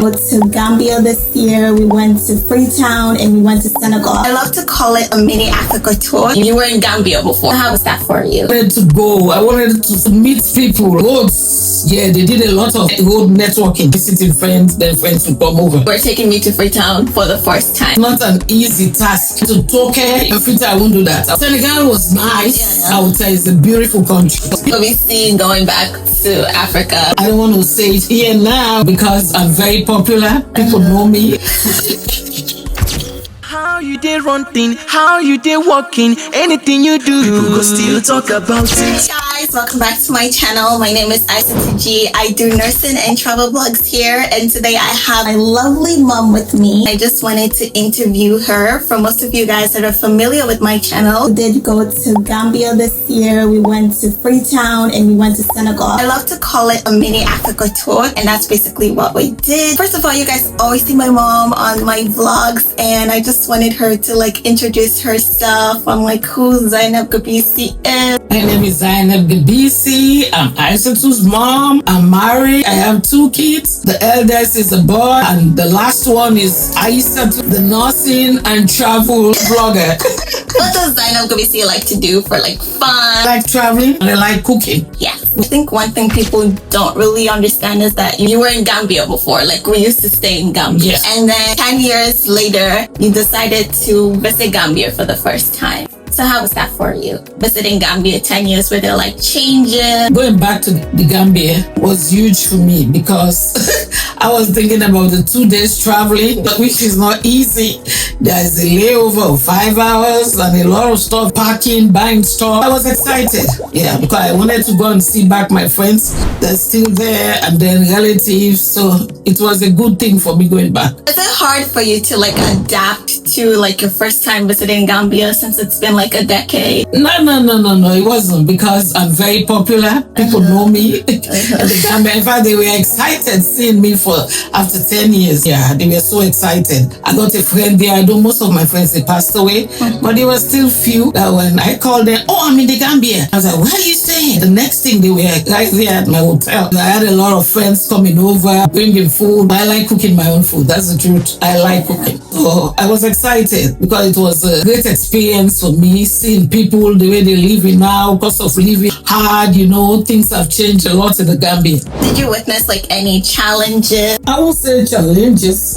To Gambia this year. We went to Freetown and we went to Senegal. I love to call it a mini Africa tour. You were in Gambia before. How was that for you? I wanted to go. I wanted to meet people. Roads. Yeah, they did a lot of road networking, visiting friends, then friends would come over. We're taking me to Freetown for the first time. Not an easy task. To Tokyo and Freetown, I won't do that. Senegal was nice. Yeah. I would say it's a beautiful country. We'll be seen going back to Africa. I don't want to say it here now because I'm very popular. People know me. How you did run thing, how you did walking, anything you do, people go still talk about it. Hey guys, welcome back to my channel. My name is G. I do nursing and travel vlogs here, and today I have my lovely mom with me. I just wanted to interview her. For most of you guys that are familiar with my channel, we did go to Gambia this year. We went to Freetown and we went to Senegal. I love to call it a mini Africa tour, and that's basically what we did. First of all, you guys always see my mom on my vlogs, and I just wanted her to like introduce herself. I'm like, who Zainab Gabisi is. My name is Zainab Gabisi. I'm Aisatu's mom. I'm married. I have 2 kids. The eldest is a boy, and the last one is Aisatu, the nursing and travel vlogger. What does Zainab Gabisi like to do for like fun? I like traveling and I like cooking. Yeah. I think one thing people don't really understand is that you were in Gambia before. Like, we used to stay in Gambia. Yeah. And then 10 years later, you decided to visit Gambia for the first time. So how was that for you? Visiting Gambia 10 years, were there like changes? Going back to the Gambia was huge for me because I was thinking about the 2 days traveling, which is not easy. There's a layover of 5 hours and a lot of stuff, packing, buying stuff. I was excited, yeah, because I wanted to go and see back my friends that's still there and then relatives. So it was a good thing for me going back. Is it hard for you to like adapt to like your first time visiting Gambia since it's been like a decade? No, it wasn't, because I'm very popular. People know me in the Gambia. In fact, they were excited seeing me for after 10 years. Yeah, they were so excited. I got a friend there. I know most of my friends, they passed away, but there were still few that when I called them, oh, I'm in the Gambia. I was like, where are you staying? The next thing, they were right there at my hotel. I had a lot of friends coming over, bringing food. I like cooking my own food. That's the truth. I like cooking. So I was excited because it was a great experience for me, seeing people the way they live now, cost of living hard, you know, things have changed a lot in the Gambia. Did you witness like any challenges? I won't say challenges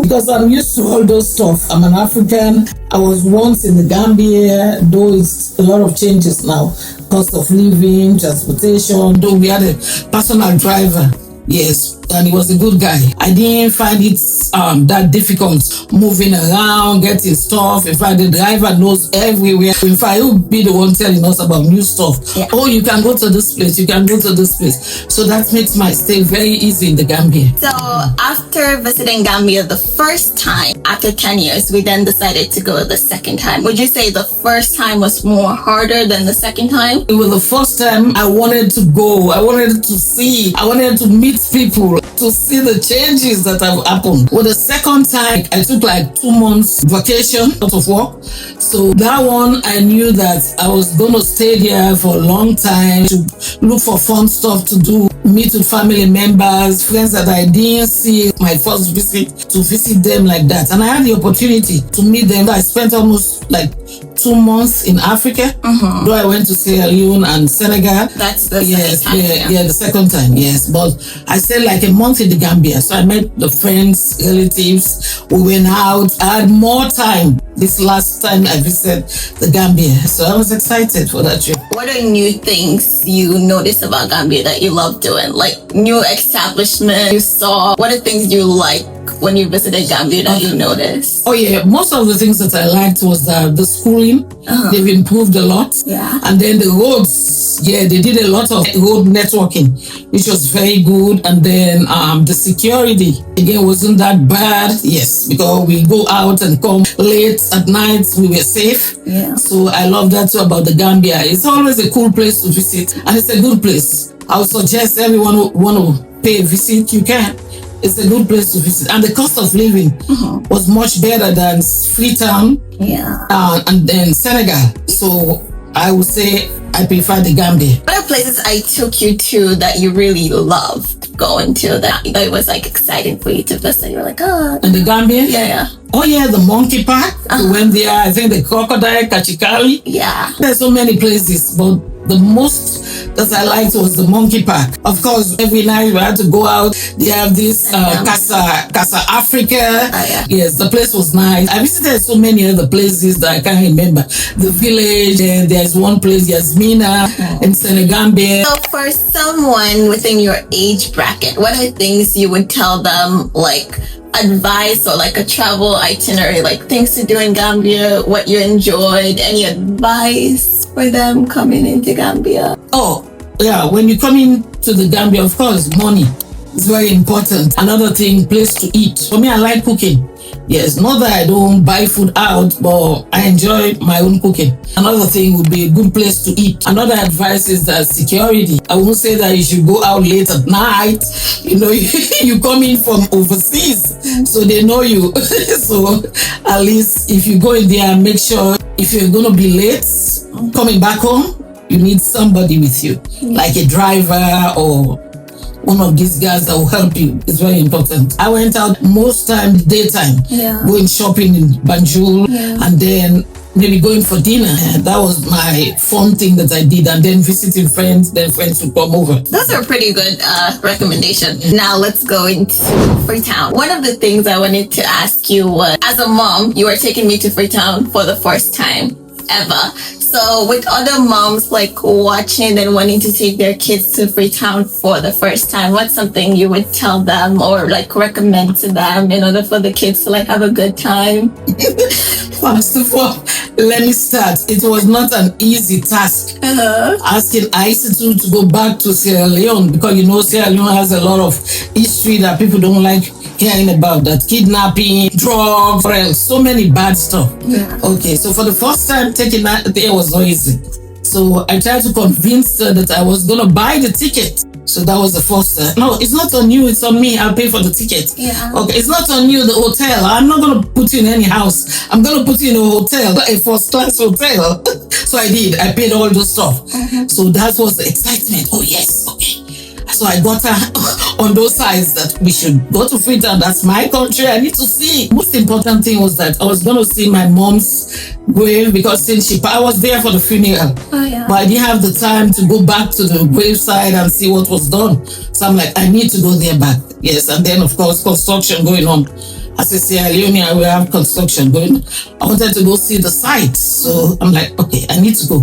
because I'm used to all those stuff. I'm an African. I was once in the Gambia, though it's a lot of changes now. Cost of living, transportation, though we had a personal driver. Yes, and he was a good guy. I didn't find it that difficult moving around, getting stuff. In fact, the driver knows everywhere. In fact, he'll be the one telling us about new stuff. Yeah. Oh, you can go to this place, you can go to this place. So that makes my stay very easy in the Gambia. So after visiting Gambia the first time, after 10 years, we then decided to go the second time. Would you say the first time was more harder than the second time? It was the first time I wanted to go. I wanted to see. I wanted to meet people, to see the changes that have happened. Well, the second time, I took like 2 months vacation out of work. So that one, I knew that I was going to stay there for a long time to look for fun stuff to do, meet with family members, friends that I didn't see my first visit, to visit them like that. And I had the opportunity to meet them. I spent almost like 2 months in Africa. Though I went to Leone and Senegal. That's the second time. Yeah, the second time, yes. But I stayed like a month in the Gambia. So I met the friends, relatives. We went out. I had more time this last time I visited the Gambia. So I was excited for that trip. What are new things you noticed about Gambia that you love doing? Like new establishments you saw? What are things you like when you visited Gambia that you noticed? Oh yeah, most of the things that I liked was the schooling. They've improved a lot. Yeah. And then the roads, yeah, they did a lot of road networking, which was very good. And then the security, again, wasn't that bad. Yes, because we go out and come late at night, we were safe. Yeah. So I love that too about the Gambia. It's always a cool place to visit, and it's a good place. I would suggest everyone who want to pay a visit, you can. It's a good place to visit, and the cost of living was much better than Freetown, and then Senegal. So I would say I prefer the Gambia. What the places I took you to that you really loved going to, that it was like exciting for you to visit? You're like, oh. In the Gambia? Yeah. Oh yeah, the monkey park. We went there. I think the crocodile, Kachikali. Yeah. There's so many places, but the most that I liked was the monkey park. Of course, every night we had to go out. They have this Casa Africa. Yeah. Yes, the place was nice. I visited so many other places that I can't remember. The village, and there's one place, Yasmina, in Senegal. So for someone within your age bracket, what are things you would tell them, like advice or like a travel itinerary, like things to do in Gambia, what you enjoyed, any advice for them coming into Gambia? Oh, yeah, when you come into the Gambia, of course, money is very important. Another thing, place to eat. For me, I like cooking. Yes, not that I don't buy food out, but I enjoy my own cooking. Another thing would be a good place to eat. Another advice is that security. I won't say that you should go out late at night. You know, you come in from overseas, so they know you. So at least if you go in there, make sure if you're going to be late coming back home, you need somebody with you, like a driver or one of these guys that will help you. It's very important. I went out most time daytime, going shopping in Banjul, and then maybe going for dinner. That was my fun thing that I did, and then visiting friends, then friends would come over. Those are pretty good recommendations. Now let's go into Freetown. One of the things I wanted to ask you was, as a mom, you were taking me to Freetown for the first time ever. So with other moms like watching and wanting to take their kids to Freetown for the first time, what's something you would tell them or like recommend to them in order for the kids to like have a good time? First of all, let me start. It was not an easy task asking Aisatu to go back to Sierra Leone, because you know Sierra Leone has a lot of history that people don't like hearing about, that kidnapping, drugs, so many bad stuff. Okay, so for the first time taking that there was not easy. So I tried to convince her that I was gonna buy the ticket. So that was the first time. No, it's not on you, it's on me. I'll pay for the ticket. Okay, it's not on you, the hotel. I'm not gonna put you in any house. I'm gonna put you in a hotel, a first class hotel. So I did. I paid all the stuff. So that was the excitement. Oh yes, okay. So I got her on those sides that we should go to Freetown. That's my country. I need to see. Most important thing was that I was going to see my mom's grave, because since I was there for the funeral, but I didn't have the time to go back to the graveside and see what was done. So I'm like, I need to go there back. Yes, and then of course construction going on. As a Sierra Leone, we have construction going. I wanted to go see the sites, so I'm like, okay, I need to go,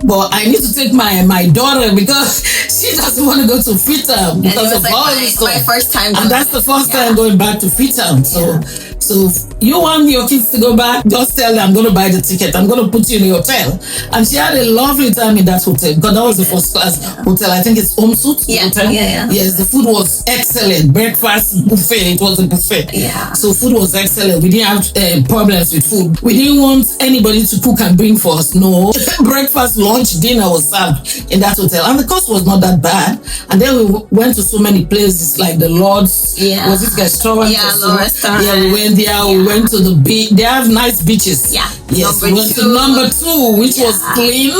but I need to take my daughter, because she doesn't want to go to Freetown because of all this stuff. My first time, and that's the first time going back to Freetown. So you want your kids to go back, just tell them I'm going to buy the ticket. I'm going to put you in a hotel. And she had a lovely time in that hotel, because that was the first class hotel. I think it's Homesuit Hotel. Yes, the food was excellent. Breakfast buffet. It was a buffet. So food was excellent. We didn't have problems with food. We didn't want anybody to cook and bring for us. No. Breakfast, lunch, dinner was served in that hotel. And the cost was not that bad. And then we went to so many places, like the Lord's. Was it restaurant? Lord's restaurant. We went there. We went to the beach. They have nice beaches. Yes, we went to number 2, which was clean,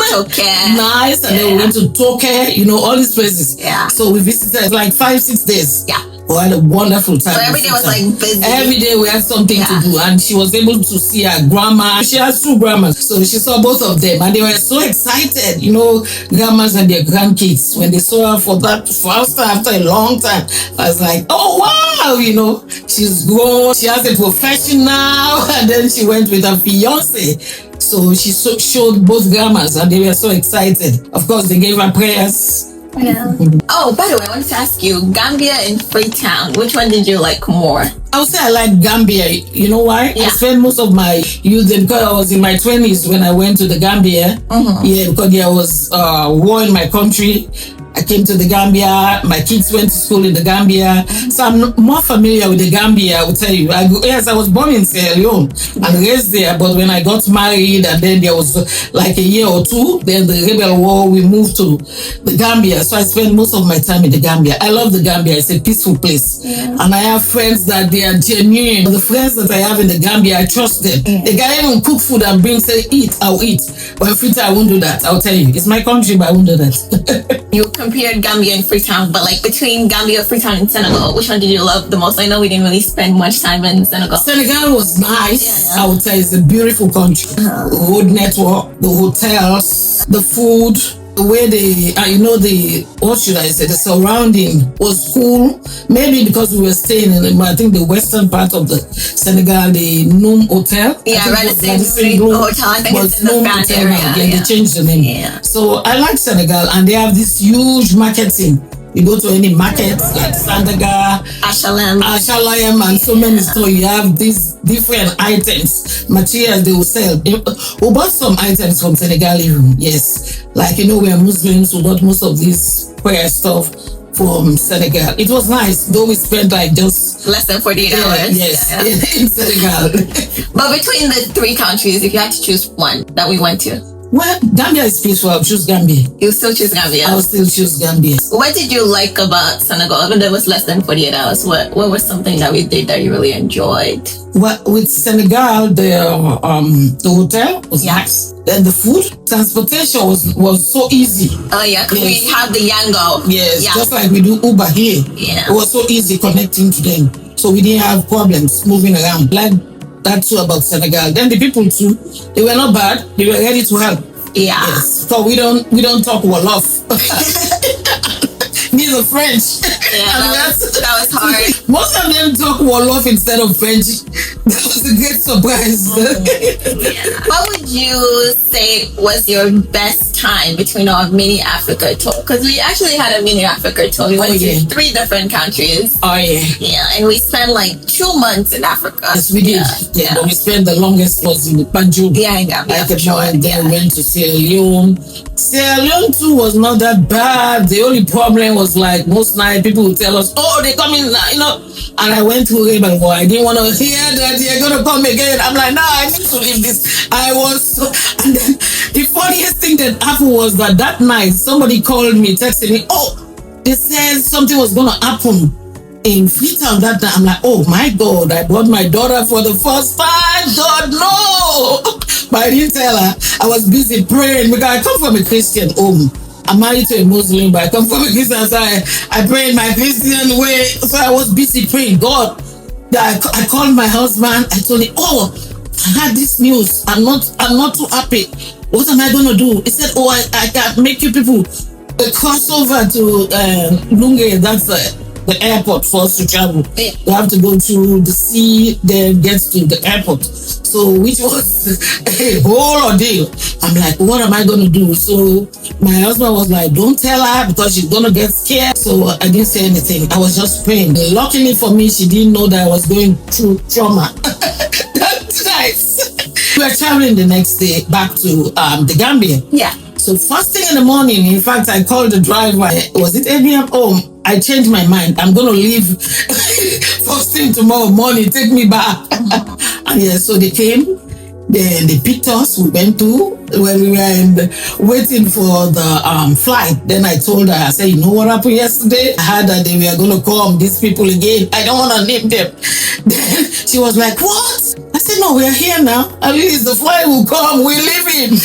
nice, and then we went to Toke, you know, all these places. So we visited like 5-6 days. We had a wonderful time. So every day was like busy. Every day we had something to do, and she was able to see her grandma. She has 2 grandmas, so she saw both of them, and they were so excited. You know, grandmas and their grandkids, when they saw her for that first time after a long time. I was like, oh wow, you know, she's grown. She has a profession now, and then she went with her fiance. So she showed both grandmas, and they were so excited. Of course, they gave her prayers. Oh, by the way, I wanted to ask you, Gambia and Freetown, which one did you like more? I would say I like Gambia. You know why? I spent most of my youth there, because I was in my 20s when I went to the Gambia. Because there was war in my country. I came to the Gambia. My kids went to school in the Gambia. So I'm more familiar with the Gambia, I will tell you. Yes, I was born in Sierra Leone and raised there. But when I got married and then there was like a year or two, then the rebel war, we moved to the Gambia. So I spent most of my time in the Gambia. I love the Gambia. It's a peaceful place. Yeah. And I have friends that they are genuine. The friends that I have in the Gambia, I trust them. The guy even cook food and bring, say, eat, I'll eat. But in Freetown, I won't do that. I'll tell you. It's my country, but I won't do that. You compared Gambia and Freetown, but like between Gambia, Freetown, and Senegal, which one did you love the most? I know we didn't really spend much time in Senegal. Senegal was nice. I would say it's a beautiful country. The road network, the hotels, the food, the way they, what should I say, the surrounding was cool. Maybe because we were staying in, I think, the western part of the Senegal, the Noom Hotel. Yeah, Radisson Hotel. I think it's in the Fan area. They changed the name. Yeah. So I like Senegal, and they have this huge marketing. You go to any market like Sandaga, Ashalem, and so many stores. You have these different items, materials they will sell. We bought some items from Senegal even, yes. Like, we are Muslims, we got most of this prayer stuff from Senegal. It was nice, though we spent like just less than 48 hours. Yes, in Senegal. But between the three countries, if you had to choose one that we went to? Well, Gambia is peaceful. I'll choose Gambia. You still choose Gambia? I'll still choose Gambia. What did you like about Senegal? Even though it was less than 48 hours, what was something that we did that you really enjoyed? Well, with Senegal, the hotel was nice. Then the food, transportation was so easy. Oh yeah, because we have the Yango. Yes, just like we do Uber here. Yeah. It was so easy connecting to them. So we didn't have problems moving around. Like that too about Senegal. Then the people too, they were not bad. They were ready to help. Yeah. Yes. So we don't talk Wolof. Neither French. Yeah, that was hard. Most of them talk Wolof instead of French. That was a great surprise. What would you say was your best time between our mini Africa tour? Because we actually had a mini Africa tour. We went to 3 different countries. Oh yeah. Yeah, and we spent like 2 months in Africa. Yes, we did. Yeah. But we spent the longest was in Banjul. Yeah, in Gambia. And then we went to Sierra Leone. Sierra Leone too was not that bad. The only problem was like most night people would tell us, oh, they come in, and I went to Rebel War. I didn't want to hear that you're gonna come again. I'm like, no, I need to leave this. And then the funniest thing that happened was that night somebody called me, texted me, oh, they said something was gonna happen in Freetown that time. I'm like, oh my God, I brought my daughter for the first time. God, no. But I didn't tell her. I was busy praying because I come from a Christian home. I'm married to a Muslim, but I come from a Christian, so I pray in my Christian way. So I was busy praying. God, I called my husband. I told him, oh, I had this news. I'm not too happy. What am I gonna do? He said, oh, I can make you people cross over to Lunge. That's the airport for us to travel. Yeah. You have to go through the sea, then get to the airport. So, which was a whole ordeal. I'm like, what am I going to do? So, my husband was like, don't tell her because she's going to get scared. So, I didn't say anything. I was just praying. Luckily for me, she didn't know that I was going through trauma. That's nice. We were traveling the next day back to the Gambia. Yeah. So first thing in the morning, in fact, I called the driver. Was it 8 a.m.? Oh, I changed my mind. I'm going to leave first thing tomorrow morning. Take me back. And yeah, so they came. Then they picked us. We went to when we were waiting for the flight. Then I told her, I said, you know what happened yesterday? I heard that they were going to come, these people again. I don't want to name them. Then she was like, what? I said, no, we are here now. At least the flight will come. We're leaving.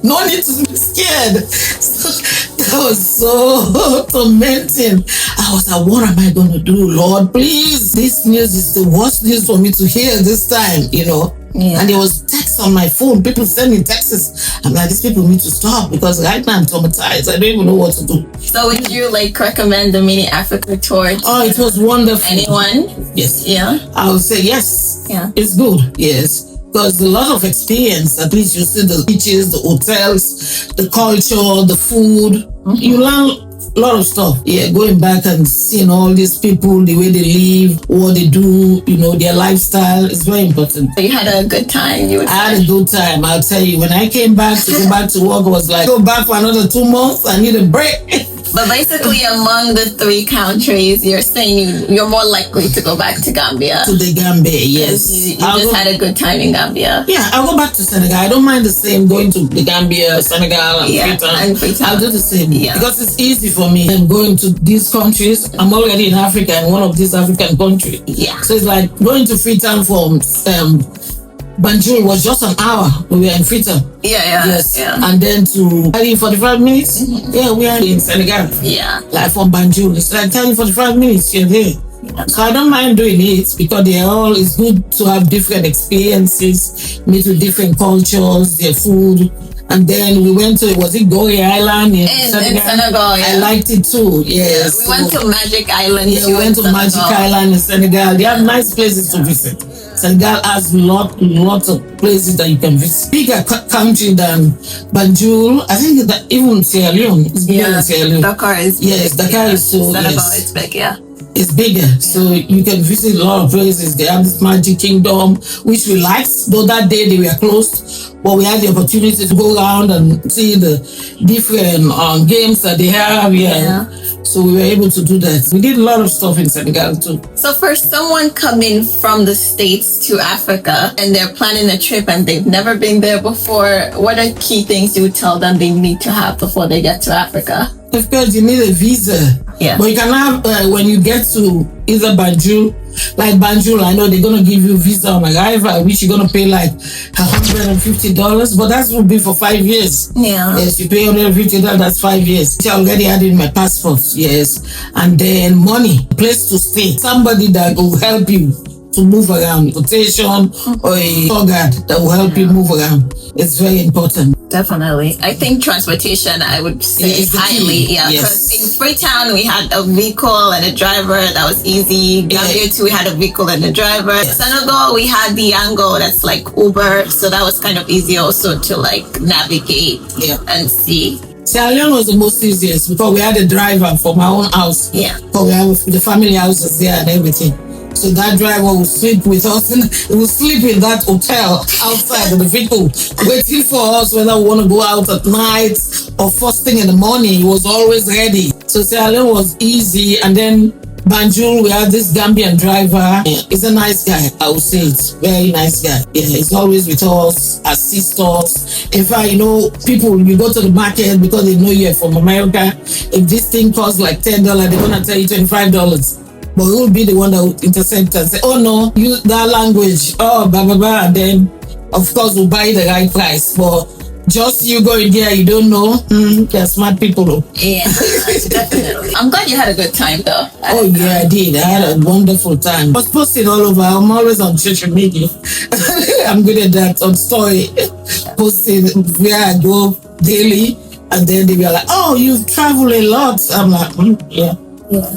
No need to be scared. So that was so tormenting. I was like, what am I going to do, Lord? Please. This news is the worst news for me to hear this time, Yeah. And there was text on my phone. People sending texts. I'm like, these people need to stop because right now I'm traumatized. I don't even know what to do. So would you recommend the mini Africa tour? Oh, it was wonderful. Anyone? Yes. Yeah. I would say yes. Yeah. It's good. Yes. Because a lot of experience, at least you see the beaches, the hotels, the culture, the food. Mm-hmm. You learn lot of stuff. Yeah, going back and seeing all these people, the way they live, what they do, you know, their lifestyle is very important. You had a good time. I had a good time. I'll tell you. When I came back to go back to work, I was like, go back for another 2 months. I need a break. But basically, among the 3 countries, you're saying you're more likely to go back to Gambia. To the Gambia, yes. You just had a good time in Gambia. Yeah, I'll go back to Senegal. I don't mind the same going to the Gambia, Senegal, and Freetown. I'll do the same because it's easy for me. I'm going to these countries. I'm already in Africa, in one of these African countries. Yeah. So it's like going to Freetown from Banjul was just an hour. We were in Freetown. Yes. And then to 45 minutes. Yeah, we are in Senegal. Yeah. Like from Banjul. It's like 45 minutes you're there. So I don't mind doing it because it's good to have different experiences, meet with different cultures, their food. And then we went to, was it Gorée Island in Senegal? Yeah. I liked it too, yes. We went to Magic Island. Yeah, we went to Magic Island in Senegal. They have nice places to visit. Senegal has lots of places that you can visit. Bigger country than Banjul. I think that even Sierra Leone is bigger than Sierra Leone. Dakar is big. Yes, Dakar is so, Senegal is big, It's bigger, so you can visit a lot of places. They have this Magic Kingdom, which we liked, though that day they were closed, but we had the opportunity to go around and see the different games that they have here. So we were able to do that. We did a lot of stuff in Senegal too. So for someone coming from the States to Africa and they're planning a trip and they've never been there before, what are key things you would tell them they need to have before they get to Africa? Of course, you need a visa. Yeah. But you can have, when you get to either Banjul, like Banjul, I know they're going to give you visa on arrival, which you're going to pay like $150, but that will be for 5 years. Yeah. Yes, you pay $150, that's 5 years. I already had in my passport, yes. And then money, place to stay, somebody that will help you to move around, rotation or a tour guide that will help you move around. It's very important. Definitely. I think transportation, I would say highly. Because in Freetown, we had a vehicle and a driver. That was easy. Gambia too, we had a vehicle and a driver. Senegal, we had the Yango that's like Uber. So that was kind of easy also to like navigate and see. Sierra Leone was the most easiest because we had a driver from our own house. Yeah. Because we have the family houses there and everything. So that driver will sleep with us and he will sleep in that hotel outside of the vehicle, waiting for us whether we want to go out at night or first thing in the morning. He was always ready. So Sierra Leone was easy. And then Banjul, we have this Gambian driver. He's a nice guy, I would say. It's very nice guy. Yeah, he's always with us, assist us. In fact, you know, people, you go to the market because they know you're from America. If this thing costs like $10, they're going to tell you $25. But he will be the one that will intercept and say, oh no, use that language, oh, blah, blah, blah. And then, of course, we'll buy the right price. But just you go in there, you don't know. They're smart people, though. Yeah, definitely. I'm glad you had a good time, though. Oh, yeah, I did. I had a wonderful time. I was posting all over. I'm always on social media. I'm good at that, on story. Posting where I go daily. And then they were like, oh, you've traveled a lot. I'm like, yeah.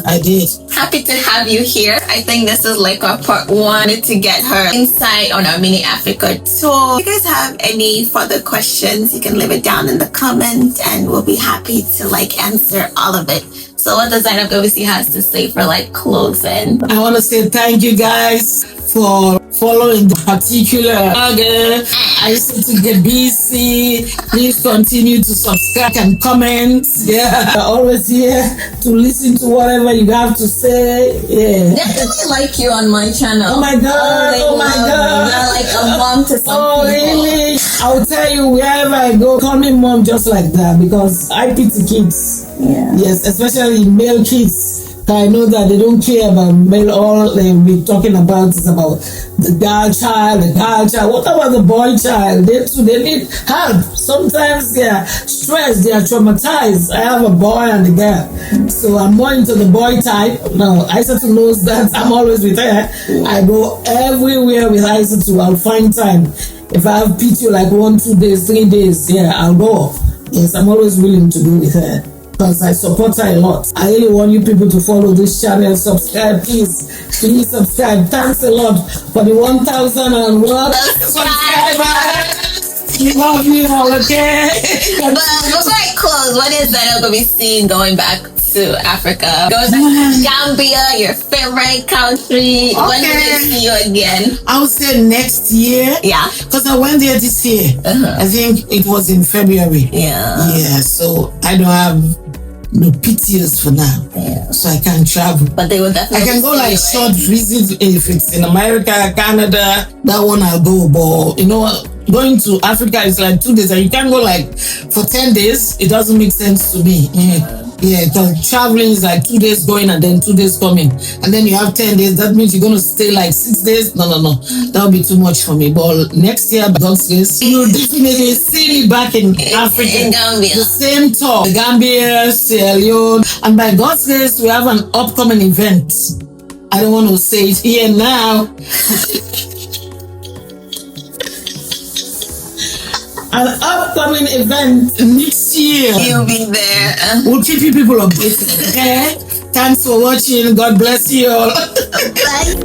I did. Happy to have you here. I think this is like our part 1 to get her insight on our mini Africa tour. If you guys have any further questions, you can leave it down in the comments and we'll be happy to like answer all of it. So what does Zainab Obviously has to say for like closing? I want to say thank you guys for following the particular blogger. I used to get busy. Please continue to subscribe and comment. Yeah, always here to listen to whatever you have to say. Yeah, definitely like you on my channel. Oh my god! Oh my god! You're like a mom to some people. Really? I will tell you, wherever I go, call me mom just like that because I pity kids. Yeah. Yes, especially male kids. I know that they don't care about male. All they'll be talking about is about the girl child, the girl child. What about the boy child? They too, they need help. Sometimes they are stressed, they are traumatized. I have a boy and a girl. So I'm more into the boy type. Now, Aisatu knows that I'm always with her. I go everywhere with Aisatu. I'll find time. If I have PTO like 1, 2 days, 3 days, yeah, I'll go. Yes, I'm always willing to go with her. Because I support her a lot. I really want you people to follow this channel. Subscribe, please. Please subscribe. Thanks a lot for the 1,000 and what? Subscribers. Love you all, okay? But before I close, what is Zainab going to be seeing going back to Africa. Go to Gambia, your favorite country. Okay. When will I see you again? I would say next year. Yeah. Because I went there this year. I think it was in February. Yeah. Yeah, so I don't have no PTS for now. Yeah. So I can't travel. But they will definitely I can go see like you, short visit if it's in America, Canada, that one I'll go. But you know, going to Africa is like 2 days and you can't go like for 10 days. It doesn't make sense to me. Yeah, because traveling is like 2 days going and then 2 days coming. And then you have 10 days. That means you're going to stay like 6 days. No. That would be too much for me. But next year, by God's grace, you'll definitely see me back in Africa. In Gambia. The same tour. Gambia, Sierra Leone. And by God's grace, we have an upcoming event. I don't want to say it here now. An upcoming event next year. You'll be there. We'll keep you people updated. Okay? Thanks for watching. God bless you all. Bye.